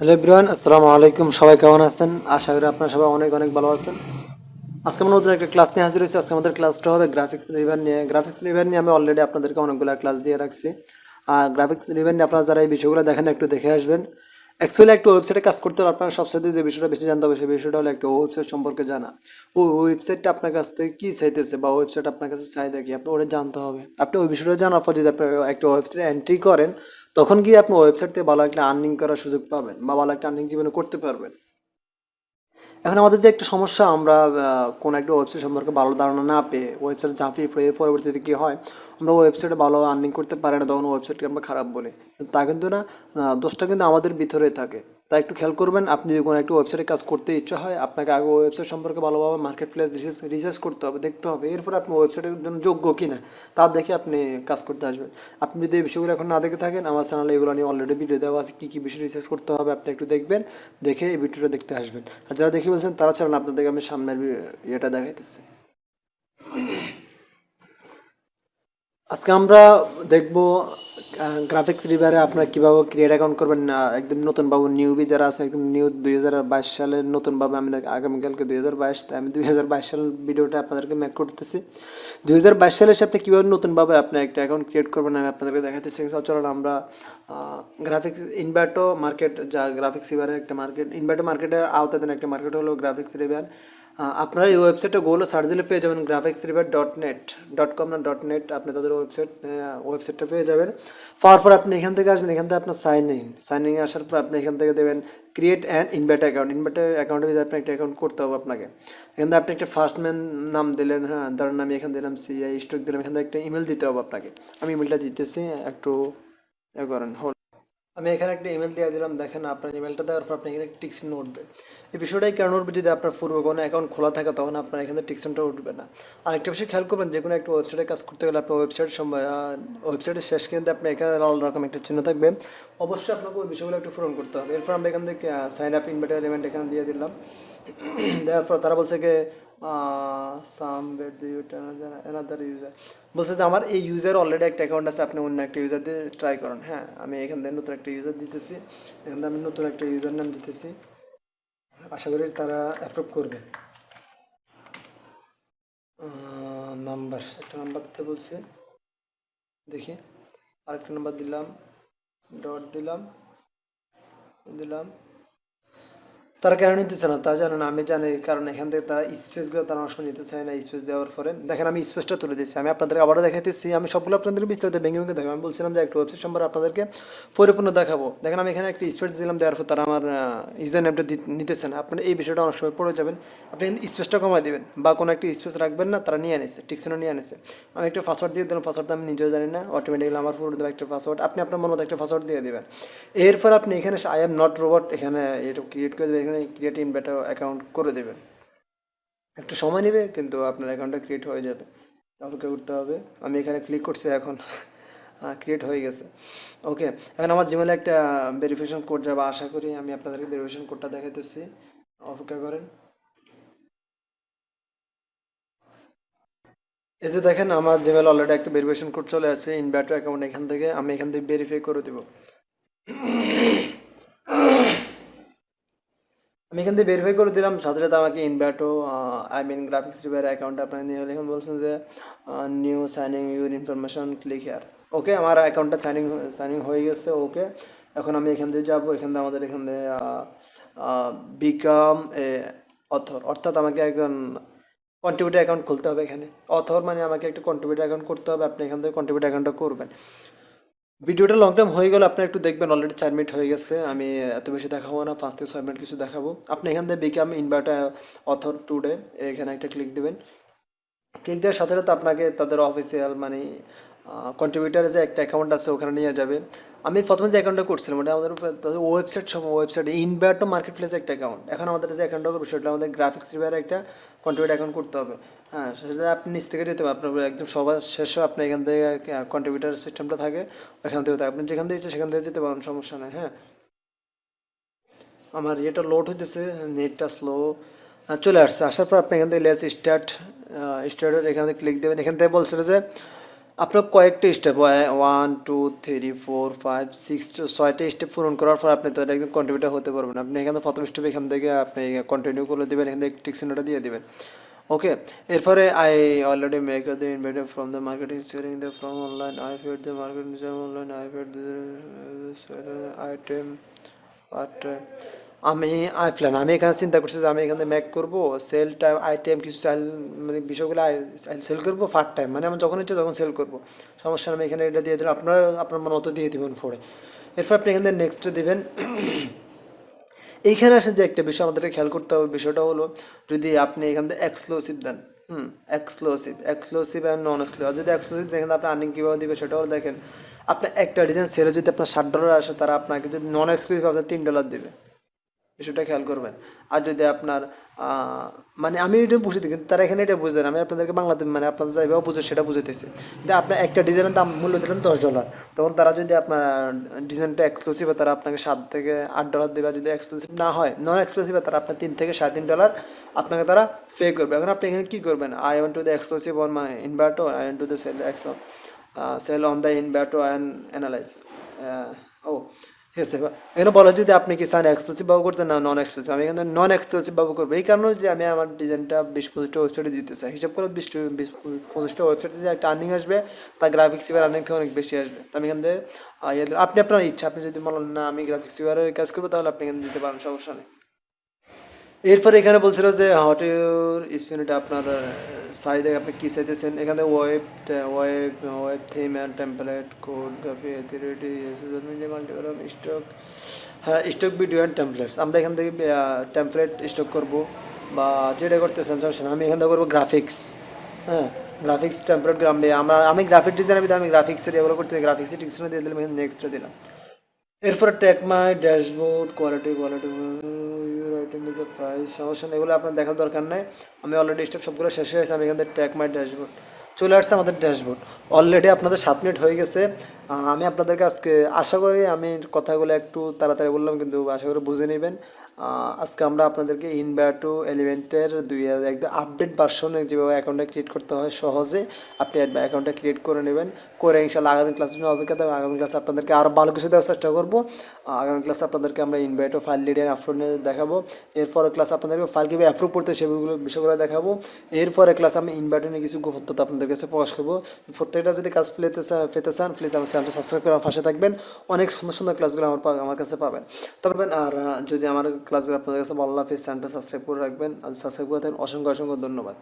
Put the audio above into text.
Hello everyone, আসসালামু আলাইকুম। সবাই কেমন আছেন? আশা করি আপনারা সবাই অনেক অনেক ভালো আছেন। আজকে আমরা নতুন একটা ক্লাস নিয়ে হাজির হয়েছি। আজকে আমাদের ক্লাসটা হবে গ্রাফিক্স রিভার নিয়ে। গ্রাফিক্স রিভার নিয়ে আমি অলরেডি আপনাদেরকে অনেকগুলো ক্লাস দিয়ে রাখছি। আর গ্রাফিক্স রিভার নিয়ে আপনারা যারা এই বিষয়গুলো দেখেন একটু দেখে আসবেন। অ্যাকচুয়ালি একটা ওয়েবসাইটে কাজ করতে হলে আপনার সবসাথে যে বিষয়টা বেশি জানতে হবে সেই বিষয়টা হলো একটা ওয়েবসাইট সম্পর্কে জানা। ওই ওয়েবসাইটটা আপনার কাছ থেকে কী চাইতেছে বা ওয়েবসাইট আপনার কাছে চাহিদা কি আপনি ওটা জানতে হবে। আপনি ওই বিষয়টা জানার পর যদি আপনি একটা ওয়েবসাইটে এন্ট্রি করেন তখন গিয়ে আপনি ওয়েবসাইট থেকে ভালো একটা আর্নিং করার সুযোগ পাবেন বা ভালো একটা আর্নিং জীবনে করতে পারবেন। এখন আমাদের যে একটা সমস্যা, আমরা কোনো একটা ওয়েবসাইট সম্পর্কে ভালো ধারণা না পেয়ে ওয়েবসাইট ঝাঁপিয়ে পড়ে পরবর্তীতে কী হয়, আমরা ওয়েবসাইটে ভালো আর্নিং করতে পারি না, তখন ওয়েবসাইটকে আমরা খারাপ বলি। কিন্তু তা কিন্তু না, দোষটা কিন্তু আমাদের ভিতরে থাকে। তাই একটু খেয়াল করবেন, আপনি যদি কোনো একটা ওয়েবসাইটে কাজ করতে ইচ্ছা হয় আপনাকে আগে ওয়েবসাইট সম্পর্কে ভালোভাবে মার্কেট প্লেস রিসার্চ করতে হবে, দেখতে হবে, এরপর আপনি ওয়েবসাইটের জন্য যোগ্য কি না তা দেখে আপনি কাজ করতে আসবেন। আপনি যদি এই বিষয়গুলো এখন না দেখে থাকেন, আমার চ্যানেলে এগুলো নিয়ে অলরেডি ভিডিও দেওয়া আছে, কী কী বিষয় রিসার্চ করতে হবে আপনি একটু দেখবেন, দেখে এই ভিডিওটা দেখতে আসবেন। আর যারা দেখে বলছেন তারা ছাড়ান, আপনাদেরকে আমি সামনের ইয়েটা দেখাইতেছি। আজকে আমরা দেখব গ্রাফিক্স রিভারে আপনারা কীভাবে ক্রিয়েট অ্যাকাউন্ট করবেন। একদম নতুনভাবে নিউবি যারা আছে, একদম নিউ 2022 সালের নতুনভাবে, আমি আগামীকালকে 2022, তাই আমি 2022 সালের ভিডিওটা আপনাদেরকে মেক করতেছি। 2022 সালে এসে আপনি কীভাবে নতুনভাবে আপনি একটা অ্যাকাউন্ট ক্রিয়েট করবেন আমি আপনাদেরকে দেখাইতেছি। চলুন আমরা গ্রাফিক্স ইনভার্টো মার্কেট, যা গ্রাফিক্স রিভারের একটা মার্কেট, ইনভার্টো মার্কেটের আওতাধীন একটা মার্কেট হলো গ্রাফিক্স রিভার। আপনারা এই ওয়েবসাইটটা গোলো সার্চ দিলে পেয়ে যাবেন graphicsriver.net.com না .net, আপনি তাদের ওয়েবসাইটটা পেয়ে যাবেন। পাওয়ার পর আপনি এখান থেকে আসবেন, এখান থেকে আপনার সাইন ইন আসার পর আপনি এখান থেকে দেবেন create an inverter account. Inverter অ্যাকাউন্টের ভিতরে আপনি একটা অ্যাকাউন্ট করতে হবে আপনাকে। এখান থেকে আপনি একটা ফার্স্ট নেম নাম দিলেন, হ্যাঁ, ধরেন আমি এখান দিলাম সিআই স্টক দিলাম, এখান থেকে একটা ইমেল দিতে হবে আপনাকে। আমি ইমেলটা দিতেছি, একটু এ করেন। আমি এখানে একটা ইমেল দিয়ে দিলাম, দেখেন আপনার ইমেলটা দেওয়ার পর আপনি এখানে টিকসিন উঠবে। এই বিষয়টাই কেন উঠবে, যদি আপনার পূর্বে কোনো অ্যাকাউন্ট খোলা থাকে তখন আপনার এখানে টিকসিনটা উঠবে না। আর একটা বিষয় খেয়াল করবেন, যে কোনো একটা ওয়েবসাইটে কাজ করতে গেলে আপনার ওয়েবসাইটের শেষ কিন্তু আপনি এখানে লাল রকম একটা চিহ্ন থাকবে, অবশ্যই আপনাকে ওই বিষয়গুলো একটু পূরণ করতে হবে। এরপর আমরা এখান থেকে সাইন আপ ইনভাইট এলিমেন্ট এখানে দিয়ে দিলাম। দেওয়ার পর তারা বলছে কি সাম বেড অ্যানাদার ইউজার, বলছে যে আমার এই ইউজার অলরেডি একটা অ্যাকাউন্ট আছে, আপনি অন্য একটা ইউজার দিয়ে ট্রাই করেন। হ্যাঁ, আমি এখান থেকে নতুন একটা ইউজার দিতেছি, এখান থেকে আমি নতুন একটা ইউজার নাম দিতেছি, আশা করি তারা অ্যাপ্রুভ করবে। নাম্বার, একটা নাম্বার দিতে বলছে, দেখি আরেকটা নাম্বার দিলাম, ডট দিলাম দিলাম তারা কেন নিতেছে না তা জানে না, আমি জানি, কারণ এখান থেকে তারা স্পেসগুলো তারা অংশ নিতে চায় না। স্পেস দেওয়ার পরে দেখেন আমি স্পেসটা তুলে দিচ্ছি, আমি আপনাদের আবারও দেখাইতেছি, আমি সবগুলো আপনাদের বিস্তারিত ভেঙে ভেঙে দেখাবো। আমি বলছিলাম যে একটা ওয়েবসাইট সম্পর্কে আপনাদেরকে পরিপূর্ণ দেখাবো। দেখেন আমি এখানে একটা স্পেস দিলাম, দেওয়ার পর তারা আমার ইউজার নেমটা নিতেছে না। আপনি এই বিষয়টা অনেক সময় পড়ে যাবেন, আপনি স্পেসটা কমাই দেবেন বা কোনো একটা স্পেস রাখবেন না, তারা নিয়ে আনিছে, টিকসনও নিয়ে আনিছে। আমি একটা পাসওয়ার্ড দিয়ে দিলাম, পাসওয়ার্ডটা আমি নিজেও জানি না, অটোমেটিক্যালি আমার পুরো দেওয়া একটা পাসওয়ার্ড, আপনি আপনার মনে মতো একটা পাসওয়ার্ড দিয়ে দেবেন। এরপর আপনি এখানে আই এম নট রোবট এখানে এটা ক্রিয়েট করে দেবেন, এখানে ক্রিয়েট ইনভার্টার অ্যাকাউন্ট করে দেবেন। একটু সময় নেবে কিন্তু আপনার অ্যাকাউন্টটা ক্রিয়েট হয়ে যাবে, অপেক্ষা করতে হবে। আমি এখানে ক্লিক করছি, এখন ক্রিয়েট হয়ে গেছে। ওকে, এখন আমার জিমেলে একটা ভেরিফিকেশন কোড যাবে, আশা করি আমি আপনাদেরকে ভেরিফিকেশন কোডটা দেখাইতেছি, অপেক্ষা করেন। এই যে দেখেন আমার জিমেল অলরেডি একটা ভেরিফিকেশন কোড চলে আসছে ইনভার্টার অ্যাকাউন্ট, এখান থেকে আমি এখান থেকে ভেরিফাই করে দেবো। আমি এখান থেকে ভেরিফাই করে দিলাম, সাথে সাথে আমাকে ইনভার্টো গ্রাফিক্স রিভার অ্যাকাউন্ট আপনার নিয়ে এখন বলছেন যে new signing your information click here. Okay, আমার অ্যাকাউন্টটা সাইনিং হয়ে গেছে। ওকে, এখন আমি এখান থেকে যাবো, এখান থেকে আমাদের এখান থেকে বিকাম এ অথর, অর্থাৎ আমাকে একজন কন্ট্রিবিউটার অ্যাকাউন্ট খুলতে হবে। এখানে অথর মানে আমাকে একটা কন্ট্রিবিউটার অ্যাকাউন্ট করতে হবে, আপনি এখান থেকে কন্ট্রিবিউটার অ্যাকাউন্টটা করবেন। ভিডিওটা লং টাইম হয়ে গেল, আপনি একটু দেখবেন, অলরেডি 4 মিনিট হয়ে গেছে, আমি এত বেশি দেখাবো না, 5 থেকে 6 মিনিট কিছু দেখাবো। আপনি এখান থেকে বিকাম ইনভার্টার অথর টুডে এখানে একটা ক্লিক দেবেন। ক্লিক দেওয়ার সাথে সাথে আপনাকে তাদের অফিসিয়াল মানে কন্ট্রিবিউটারে যে একটা অ্যাকাউন্ট আছে ওখানে নিয়ে যাবে। আমি প্রথমে যে অ্যাকাউন্টটা করছিলাম ওটা আমাদের তাদের ওয়েবসাইটে ইনভার্টো মার্কেট প্লেসে একটা অ্যাকাউন্ট, এখন আমাদের যে অ্যাকাউন্টটা করবো সেটা আমাদের গ্রাফিক্স রিভারে একটা কন্ট্রিবিউটার অ্যাকাউন্ট করতে হবে। হ্যাঁ, সেটা আপনি নিচ থেকে যেতে হবে, আপনার একদম সবার শেষে আপনি এখান থেকে কন্ট্রিবিউটার সিস্টেমটা থাকে, ওখান থেকে আপনি যেখান থেকে ইচ্ছে সেখান থেকে যেতে পারেন, সমস্যা নেই। হ্যাঁ, আমার ইয়েটা লোড হইতেছে, নেটটা স্লো, চলে আসছে। আসার পর আপনি এখান থেকে লেটস স্টার্ট, স্টার্টের এখান থেকে ক্লিক দেবেন। এখান থেকে বলছিল যে আপনার কয়েকটা স্টেপ, 1 2 3 4 5 6 ছয়টা স্টেপ পূরণ করার পর আপনি তাদের একদম কন্ট্রিবিউটার হতে পারবেন। আপনি এখানে প্রথম স্টেপ এখান থেকে আপনি কন্টিনিউ করে দেবেন, এখান থেকে টিক চিহ্নটা দিয়ে দেবেন। ওকে, এরপরে I already make the invited from the marketing selling the from online I fed the marketing online I fed the item but আমি প্ল্যান আমি এখানে চিন্তা করছি যে আমি এখানে ম্যাক করবো সেল টাইম আইটেম কিছু চাল, মানে বিষয়গুলো সেল করবো পার্ট টাইম, মানে আমি যখন ইচ্ছে তখন সেল করবো, সমস্যা নেই। আমি এখানে এটা দিয়ে দিলাম, আপনার আপনার মনে মতো দিয়ে দিবেন পরে। এরপর আপনি এখানে নেক্সট দিবেন। এইখানে আসে যে একটা বিষয় আমাদেরকে খেয়াল করতে হবে, বিষয়টা হলো যদি আপনি এখান থেকে এক্সক্লুসিভ দেন, এক্সক্লুসিভ অ্যান্ড নন এক্সক্লুসিভ, আর যদি এক্সক্লুসিভ দেখেন আপনি আর্নিং কীভাবে দিবে সেটাও দেখেন। আপনার একটা ডিজাইন সেলে যদি আপনার $60 আসে, তারা আপনাকে যদি নন এক্সক্লুসিভ আপনার $3 দেবে, বিষয়টা খেয়াল করবেন। আর যদি আপনার মানে আমি এটা বুঝে দিই, কিন্তু তারা এখানে এটা বুঝে দেন, আমি আপনাদেরকে বাংলাতে মানে আপনাদের যাইভাবে বুঝে সেটা বুঝাইতেছি। যদি আপনার একটা ডিজাইনের দাম মূল্য দিলেন $10, তখন তারা যদি আপনার ডিজাইনটা এক্সক্লুসিভ হয় তারা আপনাকে $7 থেকে $8 দেবে। আর যদি এক্সক্লুসিভ না হয়, নন এক্সক্লুসিভ হয়, তারা আপনার $3 থেকে $3.5 আপনাকে তারা পে করবে। এখন আপনি এখানে কী করবেন, I want to the exclusive on my Envato, I want to the sell on the Envato and analyze. ও ঠিক আছে, এখানে বলা যদি আপনি কি চান এক্সক্লুসিভ বাবু করতে না নন এক্সক্লুসিভ, আমি এখানে নন এক্সক্লুসিভ বাবু করবো। এই কারণে যে আমি আমার ডিজাইনটা 20-25টা ওয়েবসাইটে দিতে চাই, হিসাব করে 20-25টা ওয়েবসাইটে যে একটা আর্নিং আসবে, তার গ্রাফিক্স রিভার আর্নিং থেকে অনেক বেশি আসবে। তো আমি এখান থেকে আপনি আপনার ইচ্ছা, আপনি যদি বলেন না আমি গ্রাফিক্স রিভারের কাজ করবো, তাহলে আপনি এখানে দিতে পারেন, সমস্যা নেই। এরপরে এখানে বলছিল যে হট ইউর স্পিনটা আপনার চাহিদা, আপনি কী চাইতেছেন। এখানে web web web theme and template code graphy authority social media multiplatform stock, হ্যাঁ স্টক ভিডিও অ্যান্ড টেমপ্লেটস। আমরা এখান থেকে টেমপ্লেট স্টক করবো বা যেটা করতেছেন সমস্যা না। আমি এখান থেকে করবো গ্রাফিক্স, হ্যাঁ গ্রাফিক্স টেমপ্লেট আমি গ্রাফিক ডিজাইনের ভিতরে আমি গ্রাফিক্সের এগুলো করতে গ্রাফিক্সের টিক্সটা দিয়ে দিলাম, এখানে নেক্সটটা দিলাম। এরপরে take my dashboard quality item is price, সমস্যা নেই, এগুলো আপনার দেখার দরকার নেই। আমি অলরেডি স্টেপ সবগুলো শেষ হয়ে গেছে। আমি এখান থেকে টেক মাই ড্যাশবোর্ড চলে আসছে, আমাদের ড্যাশবোর্ড অলরেডি আপনাদের 7 মিনিট হয়ে গেছে। আমি আপনাদেরকে আজকে আশা করি আমি কথাগুলো একটু তাড়াতাড়ি বললাম, কিন্তু আশা করি বুঝে নেবেন। আজকে আমরা আপনাদেরকে ইনভার্টো এলিমেন্টের একদম আপডেট ভার্সনে যেভাবে অ্যাকাউন্টটা ক্রিয়েট করতে হয় সহজে আপনি অ্যাকাউন্টটা ক্রিয়েট করে নেবেন, করে ইনশাল্লাহ আগামী ক্লাসের জন্য অপেক্ষা থাকবে। আগামী ক্লাসে আপনাদেরকে আরও ভালো কিছু দেওয়ার চেষ্টা করবো। আগামী ক্লাসে আপনাদেরকে আমরা ইনভার্টো ফাইল লিডিং আপলোড নিয়ে দেখাবো। এরপরে ক্লাসে আপনাদেরকে ফাইল কীভাবে অ্যাপ্রুভ করতে সেগুলো বিষয়গুলো দেখাবো। এরপরে ক্লাসে আমি ইনভার্টো নিয়ে কিছু গোপন তথ্য আপনাদের কাছে প্রকাশ করবো। প্রত্যেকটা যদি কাজ পেতে চান প্লিজ আমার চ্যানেলটা সাবস্ক্রাইব করে আমার পাশে থাকবেন। অনেক সুন্দর সুন্দর ক্লাসগুলো আমার কাছে পাবেন। তবে আর যদি আমার ক্লাসগুলো আপনাদের কাছে ভালো লাগে চ্যানেলটা সাবস্ক্রাইব করে রাখবেন। আর সাবস্ক্রাইব করে থাকেন, অসংখ্য অসংখ্য ধন্যবাদ।